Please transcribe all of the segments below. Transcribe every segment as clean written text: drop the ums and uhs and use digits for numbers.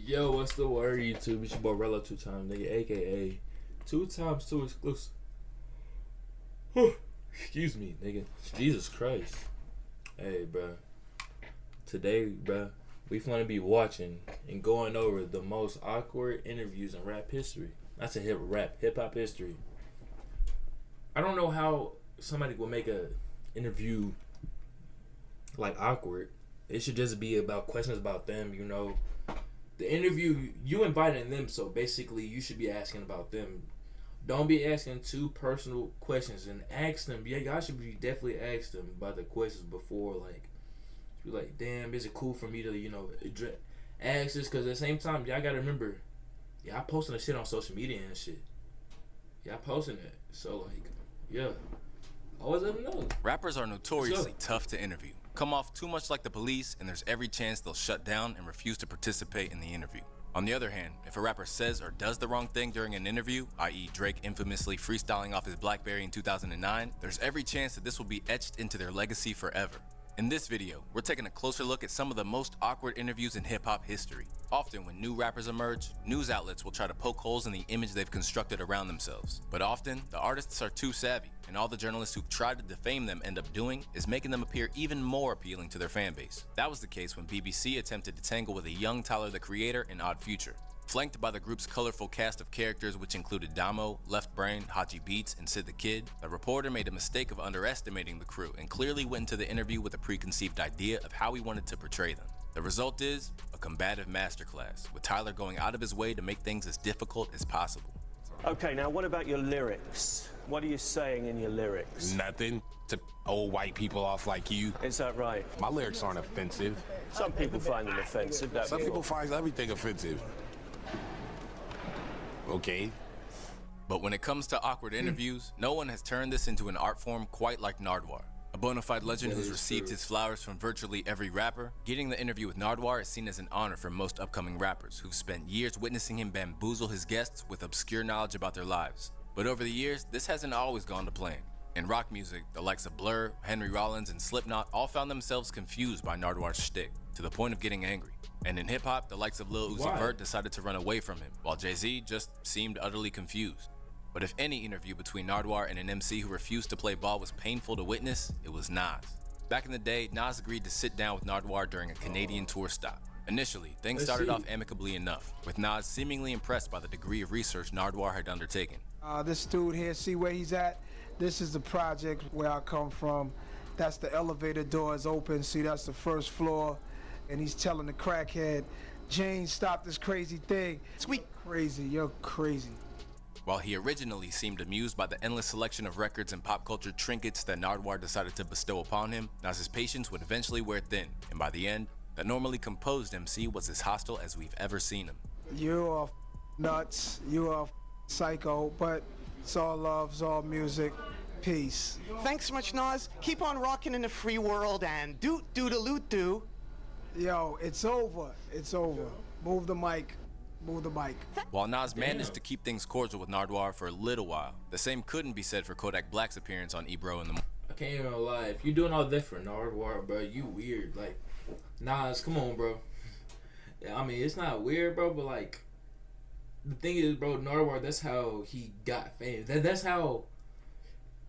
Yo, what's the word, YouTube? It's your boy Rello 2 times, nigga, aka 2 times 2 exclusive. Excuse me, nigga. Jesus Christ. Hey, bruh. Today, bruh, we gonna be watching and going over the most awkward interviews in rap history. Not to hip hop history. I don't know how somebody will make a interview like awkward. It should just be about questions about them, you know. The interview, you invited them, so basically you should be asking about them. Don't be asking too personal questions and ask them. Yeah, y'all should be definitely ask them about the questions before, like, be like, damn, is it cool for me to, you know, ask this? Because at the same time, y'all gotta remember, y'all posting the shit on social media and shit. Y'all posting that, so like, yeah, always let them know. Rappers are notoriously tough to interview. Come off too much like the police, and there's every chance they'll shut down and refuse to participate in the interview. On the other hand, if a rapper says or does the wrong thing during an interview, i.e. Drake infamously freestyling off his BlackBerry in 2009, there's every chance that this will be etched into their legacy forever. In this video, we're taking a closer look at some of the most awkward interviews in hip-hop history. Often when new rappers emerge, news outlets will try to poke holes in the image they've constructed around themselves. But often, the artists are too savvy, and all the journalists who've tried to defame them end up doing is making them appear even more appealing to their fan base. That was the case when BBC attempted to tangle with a young Tyler the Creator in Odd Future. Flanked by the group's colorful cast of characters which included Damo, Left Brain, Haji Beats, and Sid the Kid, the reporter made a mistake of underestimating the crew and clearly went into the interview with a preconceived idea of how he wanted to portray them. The result is a combative masterclass, with Tyler going out of his way to make things as difficult as possible. Okay, now what about your lyrics? What are you saying in your lyrics? Nothing. To old white people off like you. Is that right? My lyrics aren't offensive. Some people find them offensive. Some people find everything offensive. Okay. But when it comes to awkward interviews, no one has turned this into an art form quite like Nardwuar. A bona fide legend who's received his flowers from virtually every rapper, getting the interview with Nardwuar is seen as an honor for most upcoming rappers who've spent years witnessing him bamboozle his guests with obscure knowledge about their lives. But over the years, this hasn't always gone to plan. In rock music, the likes of Blur, Henry Rollins, and Slipknot all found themselves confused by Nardwuar's shtick, to the point of getting angry. And in hip-hop, the likes of Lil Uzi Vert decided to run away from him, while Jay-Z just seemed utterly confused. But if any interview between Nardwuar and an MC who refused to play ball was painful to witness, it was Nas. Back in the day, Nas agreed to sit down with Nardwuar during a Canadian tour stop. Initially, things started off amicably enough, with Nas seemingly impressed by the degree of research Nardwuar had undertaken. This dude here, see where he's at? This is the project where I come from. That's the elevator doors open. See, that's the first floor. And he's telling the crackhead, Jane, stop this crazy thing. Sweet crazy, you're crazy. While he originally seemed amused by the endless selection of records and pop culture trinkets that Nardwuar decided to bestow upon him, Nas's patience would eventually wear thin, and by the end, that normally composed MC was as hostile as we've ever seen him. You are nuts, you are psycho, but it's all love, it's all music. Peace. Thanks so much, Nas. Keep on rocking in the free world and doot-doot-a-loot-doo. Yo, it's over. It's over. Move the mic. Move the mic. While Nas managed to keep things cordial with Nardwuar for a little while, the same couldn't be said for Kodak Black's appearance on Ebro in the I can't even lie. If you doing all that for Nardwuar, bro, you weird. Like, Nas, come on, bro. Yeah, I mean, it's not weird, bro, but like, the thing is, bro, Nardwuar, that's how he got famous. That's how,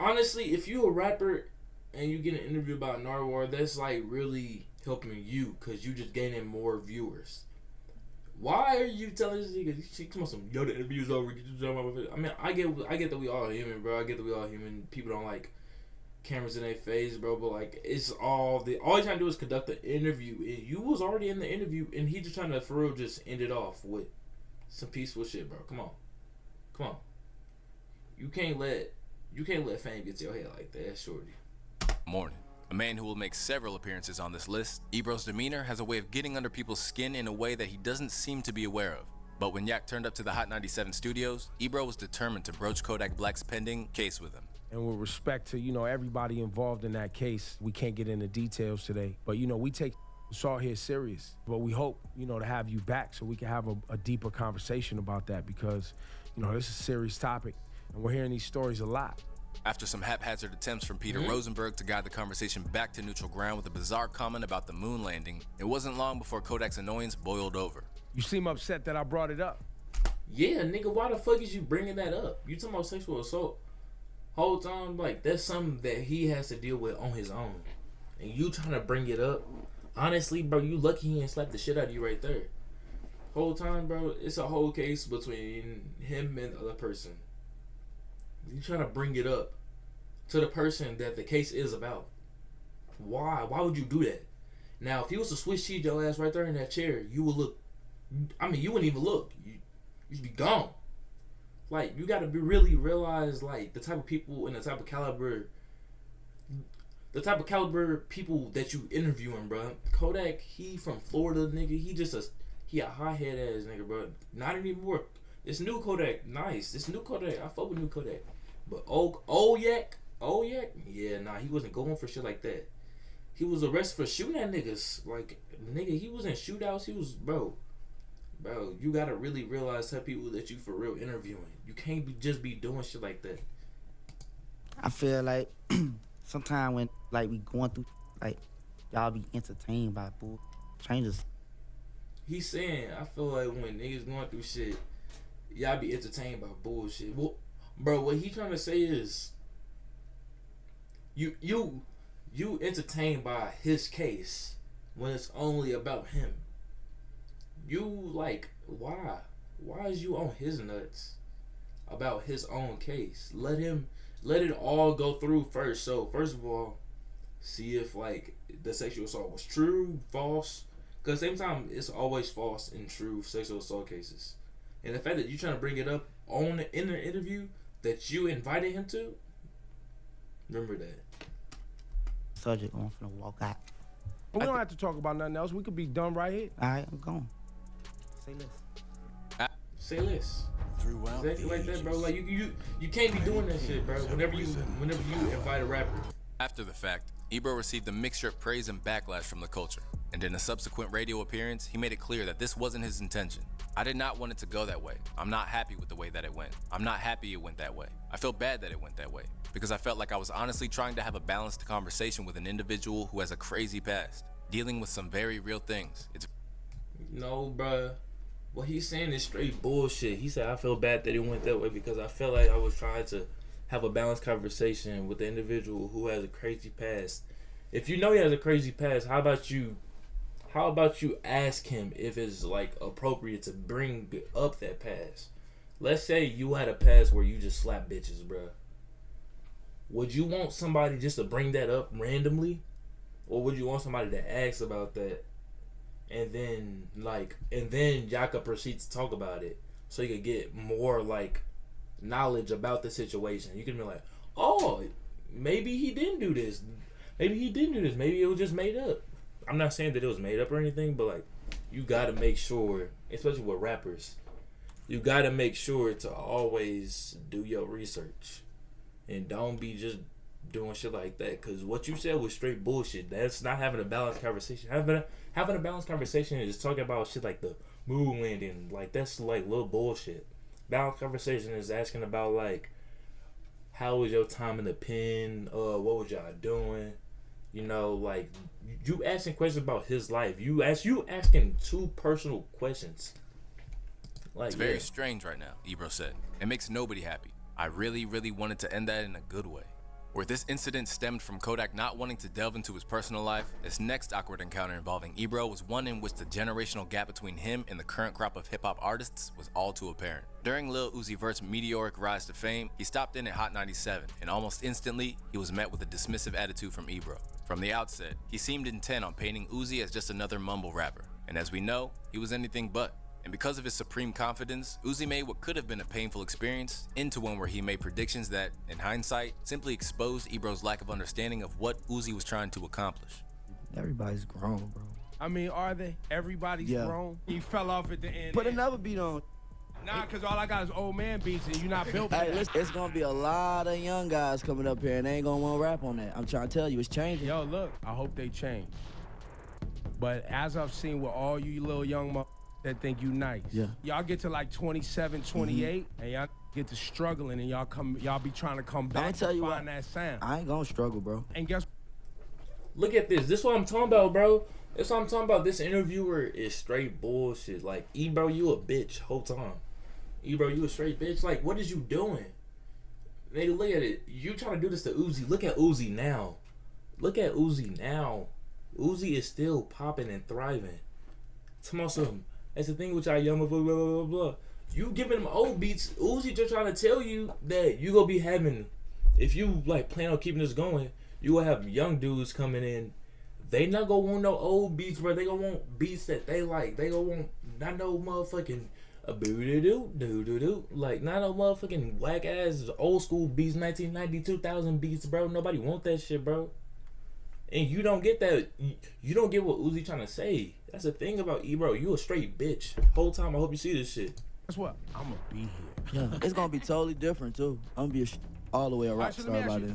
honestly, if you a rapper and you get an interview about Nardwuar, that's like really helping you, because you just gaining more viewers. Why are you telling this nigga, come on, some, yo, the interview's over, get your job off. I mean, I get that we all human, bro. I get that we all human. People don't like cameras in their face, bro, but like, it's all he's trying to do is conduct an interview, and you was already in the interview, and he just trying to, for real, just end it off with some peaceful shit, bro. Come on. You can't let fame get to your head like that, shorty. morning. A man who will make several appearances on this list, Ebro's demeanor has a way of getting under people's skin in a way that he doesn't seem to be aware of. But when Yak turned up to the Hot 97 studios, Ebro was determined to broach Kodak Black's pending case with him. And with respect to, everybody involved in that case, we can't get into details today. But, we take Saul here serious. But we hope, to have you back so we can have a deeper conversation about that because, this is a serious topic. And we're hearing these stories a lot. After some haphazard attempts from Peter Rosenberg to guide the conversation back to neutral ground with a bizarre comment about the moon landing, it wasn't long before Kodak's annoyance boiled over. You seem upset that I brought it up. Yeah, nigga, why the fuck is you bringing that up? You talking about sexual assault whole time? Like, that's something that he has to deal with on his own. And you trying to bring it up? Honestly, bro, you lucky he ain't slapped the shit out of you right there. Whole time, bro, it's a whole case between him and the other person. You trying to bring it up to the person that the case is about. Why? Why would you do that? Now, if he was to switch seat your ass right there in that chair, you would look. I mean, you wouldn't even look. You'd be gone. Like, you got to be really realize, like, the type of people and the type of caliber people that you interviewing, bro. Kodak, he from Florida, nigga. He a hot-head ass nigga, bro. Not anymore. This new Kodak, nice. This new Kodak, I fuck with new Kodak. But old yak, yeah, nah, he wasn't going for shit like that. He was arrested for shooting at niggas. Like, nigga, he was in shootouts. He was, bro, you gotta really realize how people that you for real interviewing. You can't just be doing shit like that. I feel like sometimes when, like, we going through, like, y'all be entertained by bull changes. He's saying, I feel like when niggas going through shit, y'all be entertained by bullshit. Well, bro, what he trying to say is, you entertained by his case when it's only about him. You, like, why? Why is you on his nuts about his own case? Let it all go through first. So, first of all, see if, like, the sexual assault was true, false. Because at the same time, it's always false and true sexual assault cases. And the fact that you trying to bring it up in the interview that you invited him to, remember that. Subject, I'm finna walk out. We don't have to talk about nothing else. We could be done right here. All right, I'm going. Say less. Say less. Throughout Exactly like that, bro. Like, you can't be doing that shit, bro. Whenever you invite a rapper. After the fact, Ebro received a mixture of praise and backlash from the culture, and in a subsequent radio appearance, he made it clear that this wasn't his intention. I did not want it to go that way. I'm not happy with the way that it went. I'm not happy it went that way. I feel bad that it went that way, because I felt like I was honestly trying to have a balanced conversation with an individual who has a crazy past, dealing with some very real things. No, bruh. What he's saying is straight bullshit. He said, I feel bad that it went that way because I felt like I was trying to have a balanced conversation with the individual who has a crazy past. If you know he has a crazy past, how about you ask him if it's, like, appropriate to bring up that past? Let's say you had a past where you just slap bitches, bruh. Would you want somebody just to bring that up randomly? Or would you want somebody to ask about that? And then y'all could proceed to talk about it, so you could get more, like, knowledge about the situation. You can be like, oh, maybe he didn't do this. Maybe it was just made up. I'm not saying that it was made up or anything, but, like, you gotta make sure, especially with rappers, you gotta make sure to always do your research. And don't be just doing shit like that, because what you said was straight bullshit. That's not having a balanced conversation. Having a balanced conversation is talking about shit like the moon landing. Like, that's, like, little bullshit. Balanced conversation is asking about, like, how was your time in the pen? What was y'all doing? You know, like, you asking questions about his life. You asking two personal questions. Like, It's very strange right now, Ebro said. It makes nobody happy. I really, really wanted to end that in a good way. Where this incident stemmed from Kodak not wanting to delve into his personal life, this next awkward encounter involving Ebro was one in which the generational gap between him and the current crop of hip-hop artists was all too apparent. During Lil Uzi Vert's meteoric rise to fame, he stopped in at Hot 97, and almost instantly, he was met with a dismissive attitude from Ebro. From the outset, he seemed intent on painting Uzi as just another mumble rapper, and as we know, he was anything but. And because of his supreme confidence, Uzi made what could have been a painful experience into one where he made predictions that, in hindsight, simply exposed Ebro's lack of understanding of what Uzi was trying to accomplish. Everybody's grown, bro. I mean, are they? Everybody's grown. He fell off at the end. Put another beat on. Nah, because all I got is old man beats and you're not built for Hey, that. listen, it's going to be a lot of young guys coming up here and they ain't going to want to rap on that. I'm trying to tell you, it's changing. Yo, look, I hope they change. But as I've seen with all you little young that think you nice. Yeah. Y'all get to like 27, 28, and y'all get to struggling, and y'all be trying to come back tell you find what, that sound. I ain't gonna struggle, bro. And guess look at this. This is what I'm talking about, bro. That's what I'm talking about. This interviewer is straight bullshit. Like, bro, you a bitch whole time. Bro, you a straight bitch. Like, what is you doing? Nigga, look at it. You trying to do this to Uzi. Look at Uzi now. Look at Uzi now. Uzi is still popping and thriving. Come on, something. That's the thing with y'all young, blah, blah, blah, blah. You giving them old beats. Uzi just trying to tell you that you gonna be having, if you like plan on keeping this going, you will have young dudes coming in. They not gonna want no old beats, bro. They gonna want beats that they like. They gonna want not no motherfucking a boo-doo-doo. Like, not no motherfucking whack ass old school beats, 1990, 2000 beats, bro. Nobody want that shit, bro. And you don't get that. You don't get what Uzi trying to say. That's the thing about bro. You a straight bitch. Whole time, I hope you see this shit. That's what I'm gonna be here. Yeah, it's gonna be totally different too. I'm gonna be all the way a rock star about it.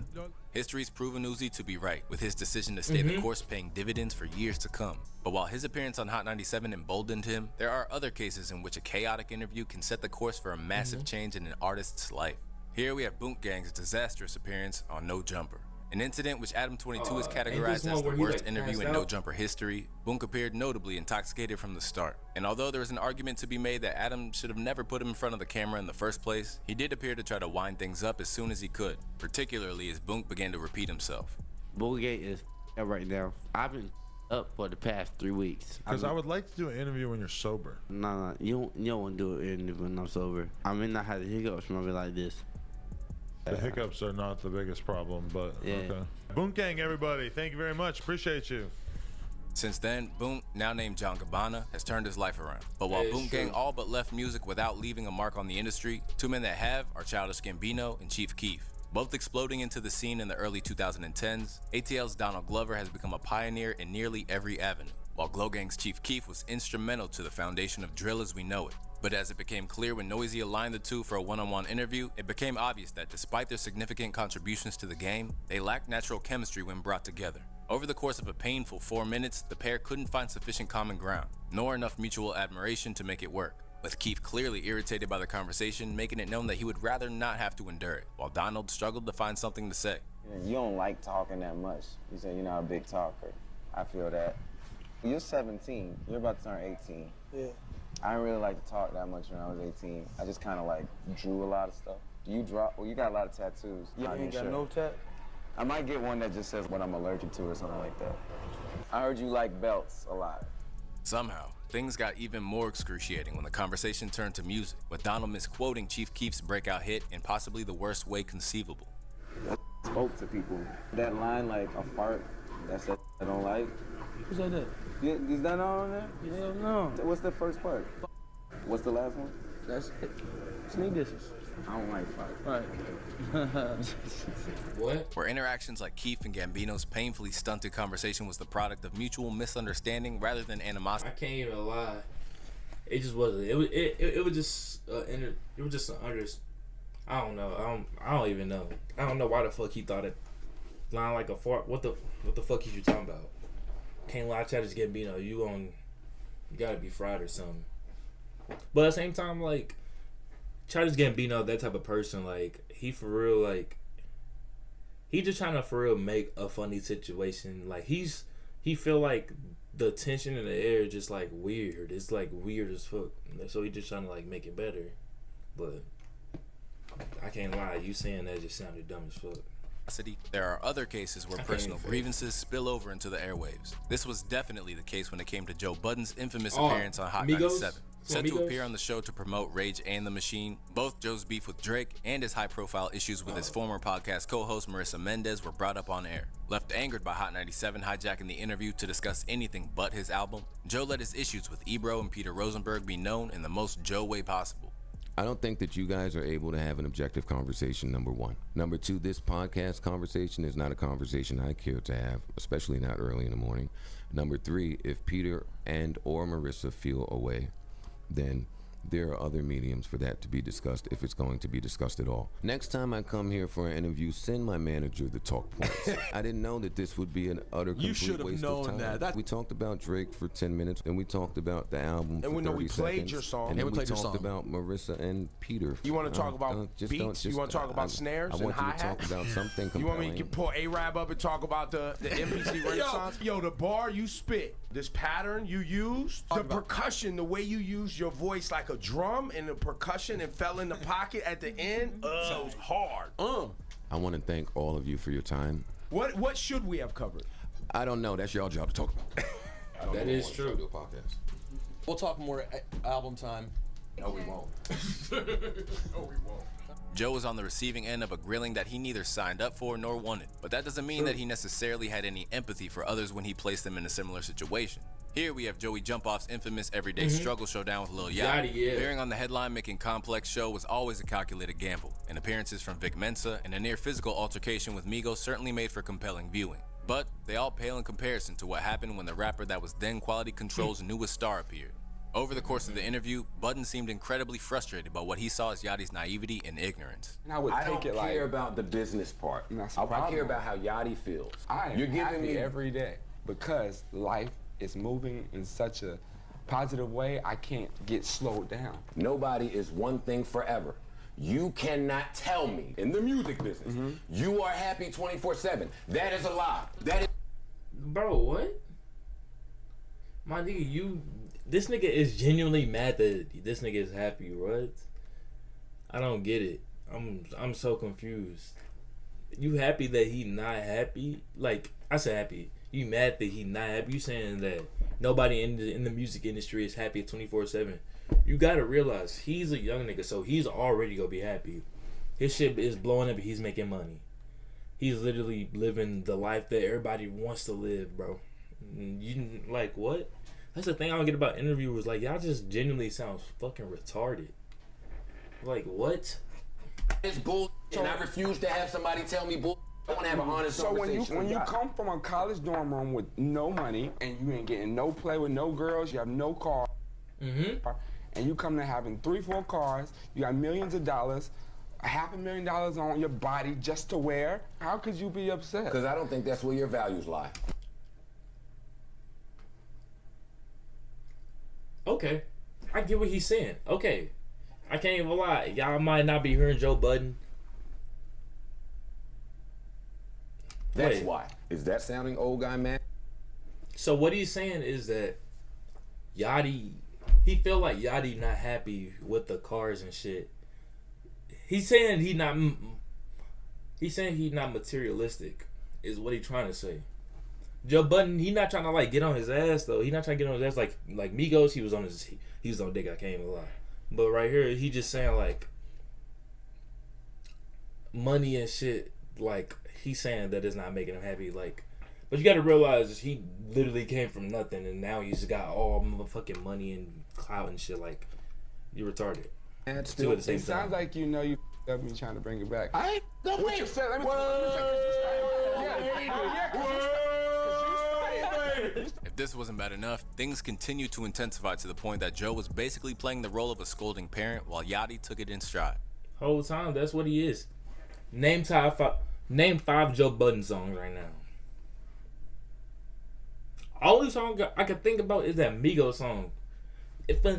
History's proven Uzi to be right, with his decision to stay the course paying dividends for years to come. But while his appearance on Hot 97 emboldened him, there are other cases in which a chaotic interview can set the course for a massive change in an artist's life. Here we have Boonk Gang's disastrous appearance on No Jumper. An incident which Adam 22 is categorized as the worst interview in No Jumper history. Boonk appeared notably intoxicated from the start. And although there is an argument to be made that Adam should have never put him in front of the camera in the first place, he did appear to try to wind things up as soon as he could, particularly as Boonk began to repeat himself. Boonk is up right now. I've been up for the past 3 weeks. Because I would like to do an interview when you're sober. No, you don't want to do an interview when I'm sober. I mean, I had the hiccups from it like this. The hiccups are not the biggest problem, but yeah. Okay. Boonk Gang, everybody. Thank you very much. Appreciate you. Since then, Boonk, now named John Gabbana, has turned his life around. But while Boonk Gang all but left music without leaving a mark on the industry, two men that have are Childish Gambino and Chief Keef. Both exploding into the scene in the early 2010s, ATL's Donald Glover has become a pioneer in nearly every avenue, while Glow Gang's Chief Keef was instrumental to the foundation of drill as we know it. But as it became clear when Noisy aligned the two for a one-on-one interview, it became obvious that despite their significant contributions to the game, they lacked natural chemistry when brought together. Over the course of a painful 4 minutes, the pair couldn't find sufficient common ground, nor enough mutual admiration to make it work, with Keith clearly irritated by the conversation, making it known that he would rather not have to endure it, while Donald struggled to find something to say. You don't like talking that much. You say you're not a big talker. I feel that. You're 17. You're about to turn 18. Yeah. I didn't really like to talk that much when I was 18. I just kind of like drew a lot of stuff. Do you draw? Well, you got a lot of tattoos. Yeah, you ain't got no tat? I might get one that just says what I'm allergic to or something like that. I heard you like belts a lot. Somehow, things got even more excruciating when the conversation turned to music, with Donald misquoting Chief Keef's breakout hit in possibly the worst way conceivable. I spoke to people. That line, like a fart, that's that I don't like. Who said that? Yeah, is that not on there? Hell no. What's the first part? What's the last one? That's it. Sneak dishes. I don't like fart. Right. What? Where interactions like Keith and Gambino's painfully stunted conversation was the product of mutual misunderstanding rather than animosity. I can't even lie. It just wasn't. It was just it was just an I don't know. I don't even know. I don't know why the fuck he thought it flying like a fart. What the fuck is you talking about? Can't lie, Childish Gambino. You gotta be fried or something. But at the same time, like, Childish Gambino, that type of person, like, he for real, like, he just trying to for real make a funny situation. Like, he feel like the tension in the air is just like weird. It's like weird as fuck. So he just trying to like make it better. But I can't lie, you saying that just sounded dumb as fuck. There are other cases where personal grievances spill over into the airwaves. This was definitely the case when it came to Joe Budden's infamous appearance on Hot 97. Set to appear on the show to promote Rage and the Machine, both Joe's beef with Drake and his high-profile issues with his former podcast co-host Marissa Mendez were brought up on air. Left angered by Hot 97 hijacking the interview to discuss anything but his album, Joe let his issues with Ebro and Peter Rosenberg be known in the most Joe way possible. I don't think that you guys are able to have an objective conversation, number one. Number two, this podcast conversation is not a conversation I care to have, especially not early in the morning. Number three, if Peter and or Marissa feel away, then there are other mediums for that to be discussed if it's going to be discussed at all. Next time I come here for an interview, send my manager the talk points. I didn't know that this would be an utter complete waste of time. You should have known that. We talked about Drake for 10 minutes, and we talked about the album for 30 seconds. And we played your song. And then we talked about Marissa and Peter. You want to talk about beats? You want to talk about snares and hi-hats? I want you to talk about something compelling. You want me to pull A-Rab up and talk about the MPC Renaissance? Yo, the bar you spit This pattern you used, the percussion, the way you used your voice like a drum and the percussion and fell in the pocket at the end, so it's hard. I want to thank all of you for your time. What should we have covered? I don't know. That's your job to talk about. That is true. Do a podcast. We'll talk more album time. No, we won't. No, we won't. Joe was on the receiving end of a grilling that he neither signed up for nor wanted, but that doesn't mean that he necessarily had any empathy for others when he placed them in a similar situation. Here we have Joey Jump-Off's infamous Everyday Struggle showdown with Lil Yachty. Appearing on the headline-making Complex show was always a calculated gamble, and appearances from Vic Mensa and a near-physical altercation with Migos certainly made for compelling viewing. But they all pale in comparison to what happened when the rapper that was then Quality Control's newest star appeared. Over the course of the interview, Budden seemed incredibly frustrated by what he saw as Yachty's naivety and ignorance. I don't care about the business part. I care about how Yachty feels. You're giving me every day because life is moving in such a positive way. I can't get slowed down. Nobody is one thing forever. You cannot tell me in the music business you are happy 24/7. That is a lie. That is. Bro, what? My nigga, this nigga is genuinely mad that this nigga is happy, what? I don't get it. I'm so confused. You happy that he not happy? Like, I said happy. You mad that he not happy? You saying that nobody in the music industry is happy 24/7. You gotta realize he's a young nigga, so he's already gonna be happy. His shit is blowing up, he's making money. He's literally living the life that everybody wants to live, bro. You like what? That's the thing I don't get about interviewers. Like, y'all just genuinely sound fucking retarded. Like, what? It's bull, and I refuse to have somebody tell me bull. I want to have an honest conversation. So when you come from a college dorm room with no money and you ain't getting no play with no girls, you have no car, and you come to having 3-4 cars, you got millions of dollars, $500,000 on your body just to wear, how could you be upset? Because I don't think that's where your values lie. Okay, I get what he's saying. Okay, I can't even lie. Y'all might not be hearing Joe Budden. That's why. Is that sounding old guy mad? So what he's saying is that Yachty, he feel like Yachty not happy with the cars and shit. He's saying he not materialistic, is what he trying to say. Joe Budden, he not trying to like get on his ass though. He not trying to get on his ass like Migos. He was on dick. I can't even lie. But right here, he just saying like money and shit. Like he's saying that it's not making him happy. Like, but you got to realize he literally came from nothing and now he's got all motherfucking money and clout and shit. Like, you're retarded. And still, it sounds like you know you up me trying to bring it back. I ain't. What you said? Let me. If this wasn't bad enough, things continued to intensify to the point that Joe was basically playing the role of a scolding parent while Yachty took it in stride. Whole time, that's what he is. Name 5 Joe Budden songs right now. Only song I can think about is that Migos song. If I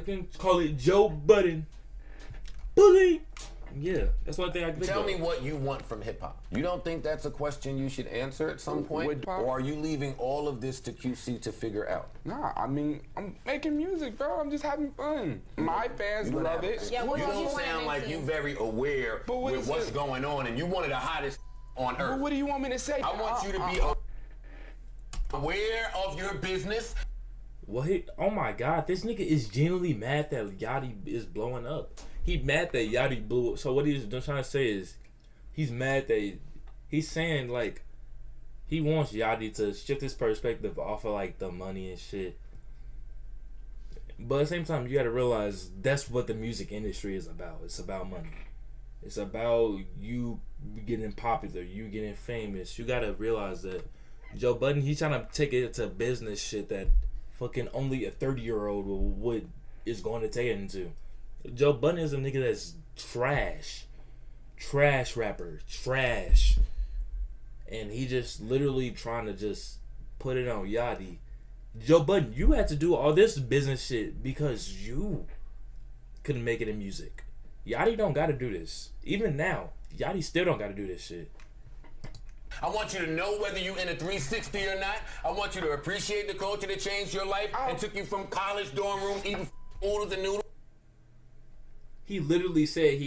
can call it Joe Budden. Bully. Yeah, that's one thing I can think Tell of. me what you want from hip-hop. You don't think that's a question you should answer at some point? Or are you leaving all of this to QC to figure out? Nah, I mean, I'm making music, bro. I'm just having fun. My fans love it. Yeah, you don't sound like you very aware with what's going on, and you one of the hottest on earth. But what do you want me to say? I want you to be aware of your business. What? Oh my God, this nigga is genuinely mad that Yachty is blowing up. He mad that Yachty blew up. So what he's trying to say is, he's mad that he's saying like he wants Yachty to shift his perspective off of like the money and shit. But at the same time, you got to realize that's what the music industry is about. It's about money. It's about you getting popular, you getting famous. You got to realize that Joe Budden, he's trying to take it to business shit that fucking only a 30-year-old is going to take it into. Joe Budden is a nigga that's trash rapper, trash, and he just literally trying to just put it on Yachty. Joe Budden, you had to do all this business shit because you couldn't make it in music. Yachty don't got to do this. Even now, Yachty still don't got to do this shit. I want you to know whether you in a 360 or not. I want you to appreciate the culture that changed your life and took you from college dorm room eating oodles and noodles. He literally said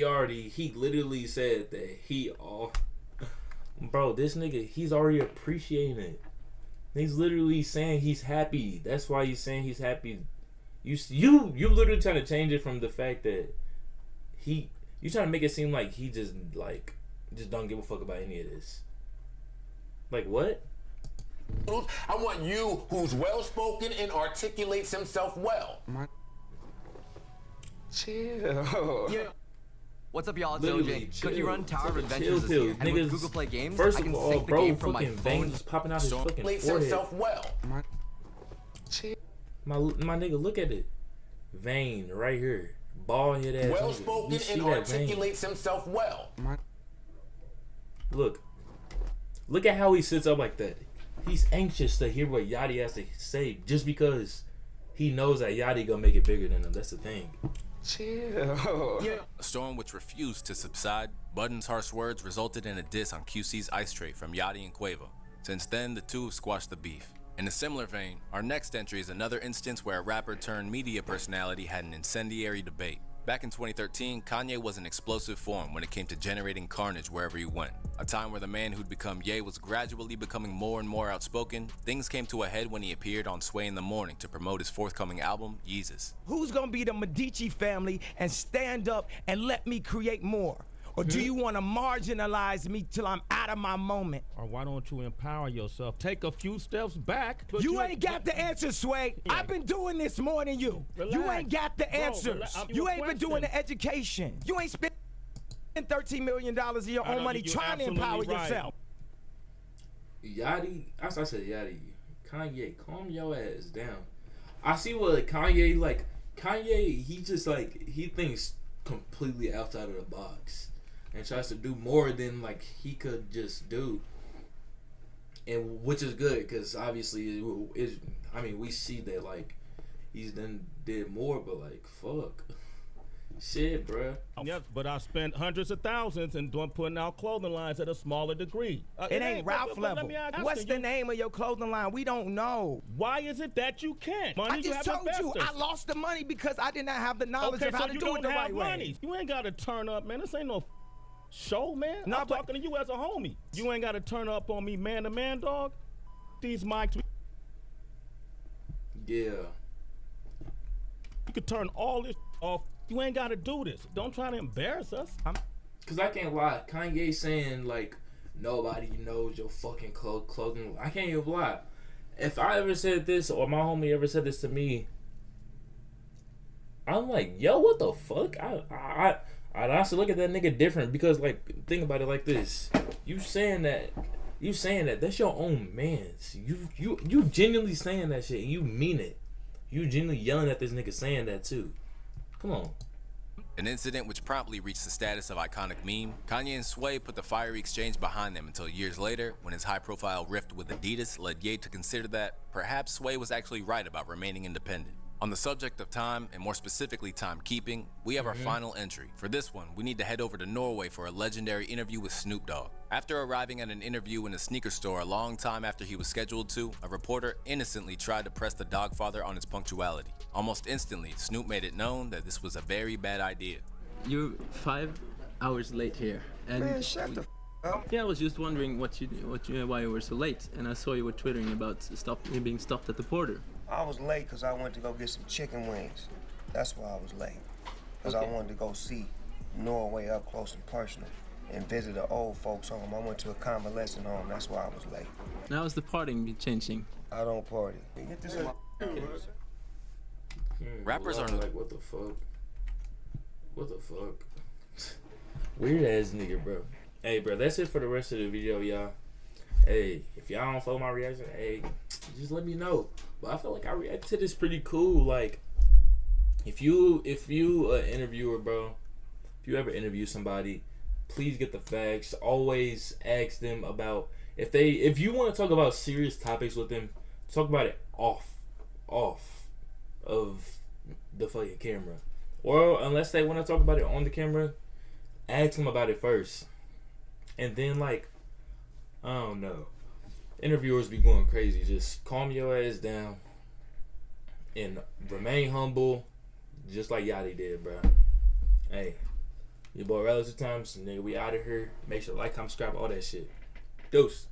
bro, this nigga, he's already appreciating it. He's literally saying he's happy. That's why he's saying he's happy. You literally trying to change it from the fact that you trying to make it seem like he just don't give a fuck about any of this. Like what? I want you who's well spoken and articulates himself well. Chill. Yeah. What's up, y'all? It's Literally, OJ. Could you run Tower of Adventures chill this pill. year? And Niggas, with Google Play Games, first I can of all, sync the bro, game from my fucking phone. veins popping out his fucking Articulates forehead. himself well. My nigga, look at it. Vein right here. Bald head ass. Well spoken and articulates himself well. Look at how he sits up like that. He's anxious to hear what Yachty has to say just because he knows that Yachty gonna make it bigger than him. That's the thing. Chill. Yeah. A storm which refused to subside, Budden's harsh words resulted in a diss on QC's Ice Tray from Yachty and Quavo. Since then, the two have squashed the beef. In a similar vein, our next entry is another instance where a rapper turned media personality had an incendiary debate. Back in 2013, Kanye was an explosive form when it came to generating carnage wherever he went. A time where the man who'd become Ye was gradually becoming more and more outspoken. Things came to a head when he appeared on Sway in the Morning to promote his forthcoming album, Yeezus. Who's gonna be the Medici family and stand up and let me create more? Or do you want to marginalize me till I'm out of my moment? Or why don't you empower yourself? Take a few steps back. You ain't got the answer, Sway. Yeah. I've been doing this more than you. Relax. You ain't got the answers. Relax. You ain't been doing the education. You ain't spent $13 million of your own money trying to empower yourself. Yachty, as I said, Yachty, Kanye, calm your ass down. I see what Kanye, he just he thinks completely outside of the box and tries to do more than he could just do, and which is good because obviously we see that he's done did more, but fuck shit, bruh. Yes, but I spent hundreds of thousands and putting out clothing lines at a smaller degree. It ain't Ralph level. What's the name of your clothing line? We don't know. Why is it that you can't? Money, I just told you investors. I lost the money because I did not have the knowledge of how to do it the right way. You ain't got to turn up, man. This ain't no show, man. No, I'm talking to you as a homie. You ain't got to turn up on me man to man, dog. These mics. Yeah. You could turn all this off. You ain't got to do this. Don't try to embarrass us. Cause I can't lie. Kanye saying nobody knows your fucking clothing. I can't even lie. If I ever said this or my homie ever said this to me, I'm like, yo, what the fuck? I honestly look at that nigga different because think about it like this. You saying that that's your own man's. You genuinely saying that shit and you mean it. You genuinely yelling at this nigga saying that too. Come on. An incident which promptly reached the status of iconic meme. Kanye and Sway put the fiery exchange behind them until years later, when his high-profile rift with Adidas led Ye to consider that perhaps Sway was actually right about remaining independent. On the subject of time, and more specifically timekeeping, we have our final entry. For this one, we need to head over to Norway for a legendary interview with Snoop Dogg. After arriving at an interview in a sneaker store a long time after he was scheduled to, a reporter innocently tried to press the Dogfather on his punctuality. Almost instantly, Snoop made it known that this was a very bad idea. You're 5 hours late here. And Man, shut the f*** up. Yeah, I was just wondering why you were so late, and I saw you were twittering about you being stopped at the border. I was late because I went to go get some chicken wings. That's why I was late. Because I wanted to go see Norway up close and personal and visit an old folks home. I went to a convalescent home. That's why I was late. Now is the partying changing? I don't party. Get this Rappers are what the fuck? What the fuck? Weird ass nigga, bro. Hey, bro, that's it for the rest of the video, y'all. Hey, if y'all don't follow my reaction, hey, just let me know. But I feel like I reacted to this pretty cool. If you interviewer, bro, if you ever interview somebody, please get the facts. Always ask them about if you want to talk about serious topics with them, talk about it off of the fucking camera. Or unless they want to talk about it on the camera, ask them about it first. And then I don't know. Interviewers be going crazy. Just calm your ass down and remain humble, just like Yachty did, bro. Hey, your boy Relative Times, nigga, we out of here. Make sure to like, comment, subscribe, all that shit. Deuce.